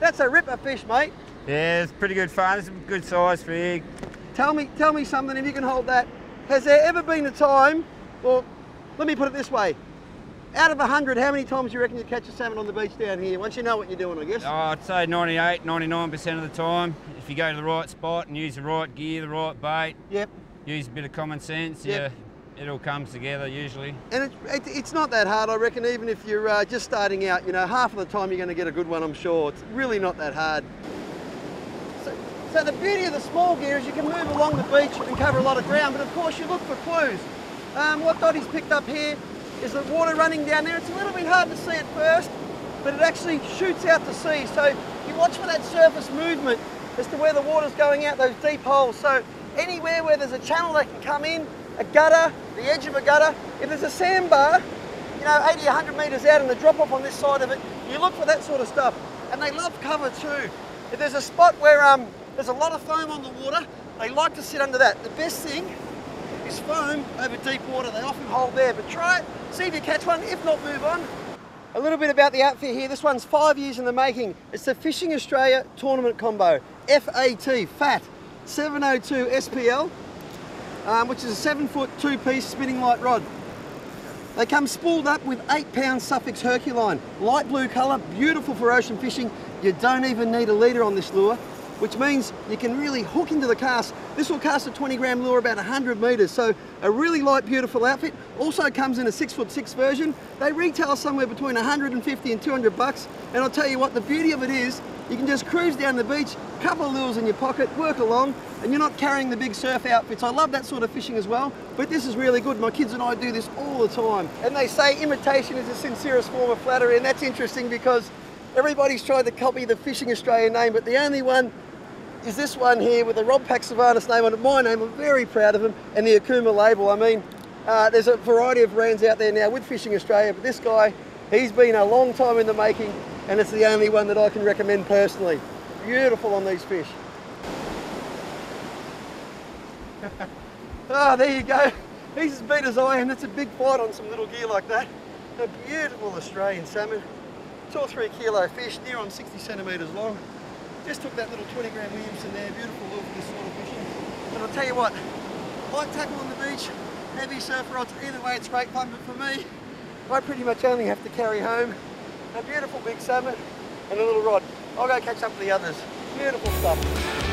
That's a ripper fish, mate. Yeah, it's pretty good fun. It's a good size fish. Tell me something, if you can hold that. Has there ever been a time, well, let me put it this way. Out of 100, how many times do you reckon you catch a salmon on the beach down here? Once you know what you're doing, I guess. Oh, I'd say 98, 99% of the time. If you go to the right spot and use the right gear, the right bait, yep. Use a bit of common sense, yep. Yeah, it all comes together usually. And it's not that hard, I reckon, even if you're just starting out. You know, half of the time you're going to get a good one, I'm sure. It's really not that hard. So the beauty of the small gear is you can move along the beach and cover a lot of ground, but of course you look for clues. What Dottie's picked up here is the water running down there. It's a little bit hard to see at first, but it actually shoots out to sea. So you watch for that surface movement as to where the water's going out, those deep holes. So anywhere where there's a channel that can come in, a gutter, the edge of a gutter, if there's a sandbar, you know, 80, 100 metres out and the drop off on this side of it, you look for that sort of stuff. And they love cover too. If there's a spot where there's a lot of foam on the water, they like to sit under that. The best thing is foam over deep water. They often hold there, but try it, see if you catch one. If not, move on. A little bit about the outfit here. This one's 5 years in the making. It's the Fishing Australia Tournament Combo, FAT, FAT 702 SPL, which is a 7-foot 2-piece spinning light rod. They come spooled up with 8-pound Suffix Herculine. Light blue colour, beautiful for ocean fishing. You don't even need a leader on this lure, which means you can really hook into the cast. This will cast a 20-gram lure about 100 metres, so a really light, beautiful outfit. Also comes in a 6'6" version. They retail somewhere between 150 and 200 bucks, and I'll tell you what, the beauty of it is, you can just cruise down the beach, couple of lures in your pocket, work along, and you're not carrying the big surf outfits. I love that sort of fishing as well, but this is really good. My kids and I do this all the time. And they say imitation is the sincerest form of flattery, and that's interesting because everybody's tried to copy the Fishing Australia name, but the only one is this one here with the Rob Paxavanis name on it, my name. I'm very proud of him, and the Akuma label. I mean, there's a variety of brands out there now with Fishing Australia, but this guy, he's been a long time in the making, and it's the only one that I can recommend personally. Beautiful on these fish. Oh, there you go. He's as big as I am. That's a big fight on some little gear like that. A beautiful Australian salmon. 2 or 3 kilo fish, near on 60 centimetres long. Just took that little 20-gram Williamson there. Beautiful lure for this sort of fishing. And I'll tell you what, light tackle on the beach, heavy surf rods, either way it's great fun, but for me, I pretty much only have to carry home a beautiful big salmon and a little rod. I'll go catch up with the others. Beautiful stuff.